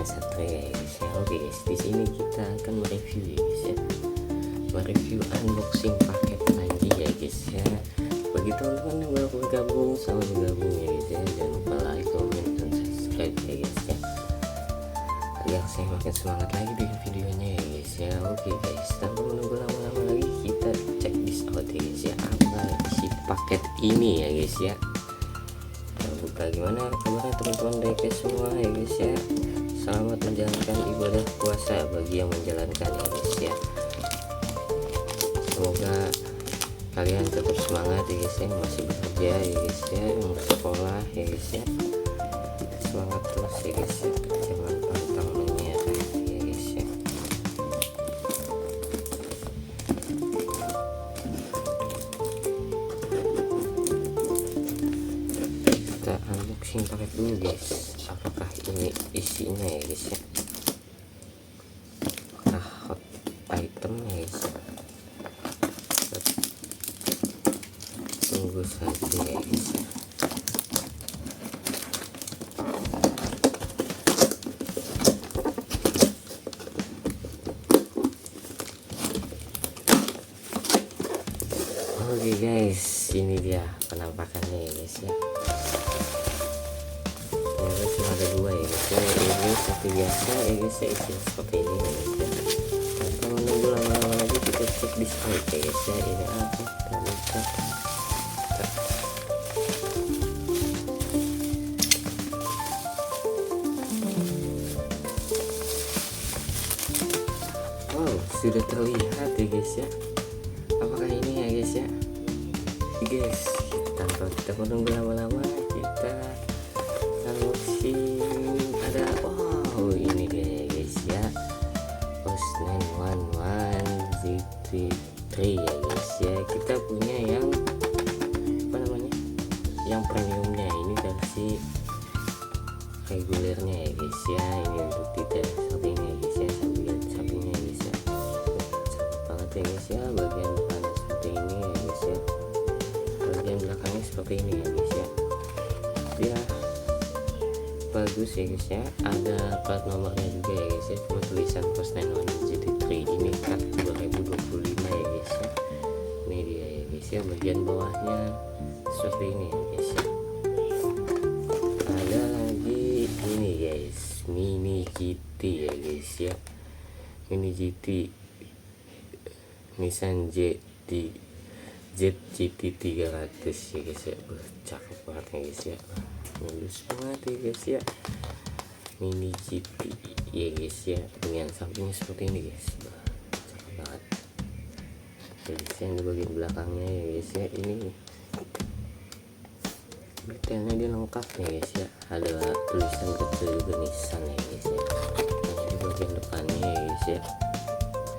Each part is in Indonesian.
satu ya guys ya. Oke guys, di sini kita akan mereview ya guys ya, mereview unboxing paket lagi ya guys ya. Bagi teman-teman yang baru bergabung, selamat bergabung ya guys ya. Jangan lupa like, comment, dan subscribe ya guys ya, agar saya makin semangat lagi bikin videonya ya guys ya. Oke guys, tanpa menunggu lama-lama lagi, kita cek this out ya guys ya, apa isi paket ini ya guys ya. Buka gimana kabarnya teman-teman dari semua ya guys ya. Selamat menjalankan ibadah puasa bagi yang menjalankan ya guys ya. Semoga kalian tetap semangat ya guys ya, masih bekerja ya guys ya, yang sekolah ya guys ya. Semangat terus ya guys ya, jangan pantang menyerah ya guys ya. Kita unboxing paket dulu guys, apakah ini isinya ya guys ya. Nah, hot item ya guys ya. Tunggu saja ya guys ya. Oke guys, ini dia penampakannya ya guys ya. Ternyata cuma ada dua ya guys ya. Ini satu biasa ya guys ya, isinya seperti ini ya guys ya. Tanpa menunggu lama-lama lagi, kita cek display ya guys ya. Ini apa? Kita buka. Wow, sudah terlihat ya guys ya. Apakah ini ya guys ya? Guys, tanpa kita menunggu lama-lama, kita unboxing. Ada, wow, ini dia ya guys ya, OS 911 Z3 ya guys ya. Kita punya yang apa namanya, yang premiumnya. Ini versi regulernya ya guys ya. Ini untuk tidak seperti ini ya guys ya. Sambil sampingnya ya guys ya, cakep banget ya guys ya. Bagian depannya seperti ini ya guys ya, bagian belakangnya seperti ini ya guys ya. Dia bagus ya guys ya. Ada plat nomornya juga ya guys ya, cuma tulisan OS 911 Z3. Ini cut 2025 ya guys ya. Ini dia ya guys ya, bagian bawahnya seperti ini ya guys ya. Ada lagi ini guys, mini GT ya guys ya. Mini GT Nissan ZGT 300 ya guys ya. Cakep banget ya guys ya, mulus banget ya guys ya. Mini GT ya guys ya. Bagian sampingnya seperti ini guys, cakep banget ya guys ya. Ini bagian belakangnya ya guys ya. Ini detailnya dia lengkap ya guys ya. Ada tulisan kecil juga Nissan ya guys ya. Nah, ini bagian depannya ya guys ya.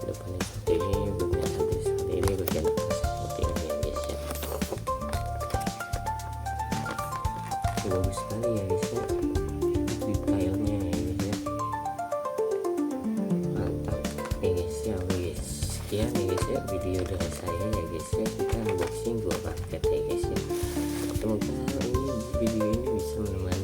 Depannya seperti ini, bagian samping seperti ini, bagian atas seperti ini ya guys ya. Ini bagus sekali ya guys ya, detailnya ya guys ya, mantap ya guys ya. Oke guys, sekian ya guys ya video dari saya ya guys ya. Kita unboxing dua paket ya guys ya. Semoga video ini bisa menemani